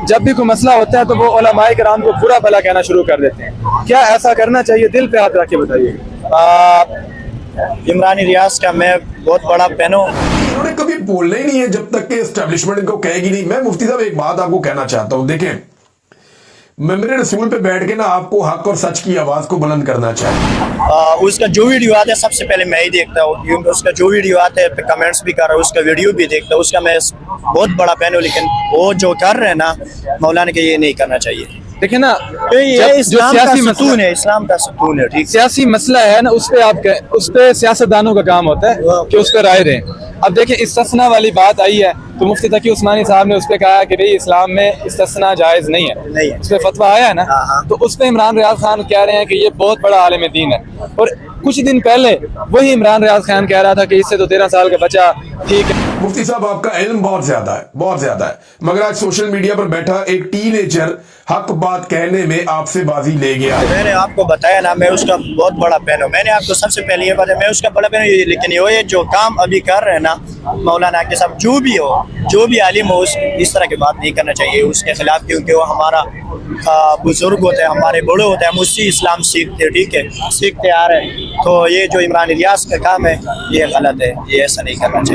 जब भी कोई मसला होता है तो वो उलमाए किराम को बुरा भला कहना शुरू कर देते हैं। क्या ऐसा करना चाहिए? दिल पे हाथ रख के बताइए। इमरान रियाज का मैं बहुत बड़ा फैन हूँ। इन्होंने कभी बोलना ही नहीं है जब तक कि एस्टेब्लिशमेंट इनको कहेगी नहीं। मैं मुफ्ती साहब एक बात आपको कहना चाहता हूँ, देखें मेरे रसूल पे बैठ के ना आपको हक और सच की आवाज को बुलंद करना चाहिए। उसका जो वीडियो आता है सबसे पहले मैं ही देखता हूँ, क्योंकि उसका जो वीडियो आता है कमेंट्स भी कर रहा हूँ, उसका वीडियो भी देखता हूँ। उसका मैं बहुत बड़ा फैन हूँ, लेकिन वो जो कर रहे हैं ना मौलाना के, ये नहीं करना चाहिए। देखिए ना, ये इस्लाम का सियासी सुकून है, इस्लाम का सुकून है। ठीक, सियासी मसला है ना, उस पे सियासतदानों का काम होता है कि उस पर राय दें। अब देखिए इस्तिस्ना वाली बात आई है तो मुफ्ती तकी उस्मानी साहब ने उस पर कहा कि भाई इस्लाम में इस्तिस्ना जायज़ नहीं है, उस पर फतवा आया है ना। तो उस पर इमरान रियाज खान कह रहे हैं कि ये बहुत बड़ा आलिम दीन है, और कुछ दिन पहले वही इमरान रियाज खान कह रहा था कि इससे तो 13 साल का बच्चा ठीक है। मुफ्ती साहब आपका इल्म बहुत ज्यादा है, बहुत ज्यादा है, मगर आज सोशल मीडिया पर बैठा एक टीनेजर हक बात कहने में आपसे बाजी ले गया। मैंने आपको बताया ना, मैं उसका बहुत बड़ा फैन हूँ। मैंने आपको सबसे पहले ये बताया मैं उसका बड़ा फैन हूँ, लेकिन ये जो काम अभी कर रहे हैं ना मौलाना के साथ, जो भी हो, जो भी आलिम हो, इस तरह की बात नहीं करना चाहिए उसके खिलाफ, क्योंकि वो हमारा बुजुर्ग होते हैं, हमारे बड़े होते हैं, हम उससे इस्लाम सीखते, ठीक है, सीखते आ रहे हैं। तो ये जो इमरान रियाज का काम है ये गलत है, ये ऐसा नहीं करना चाहिए।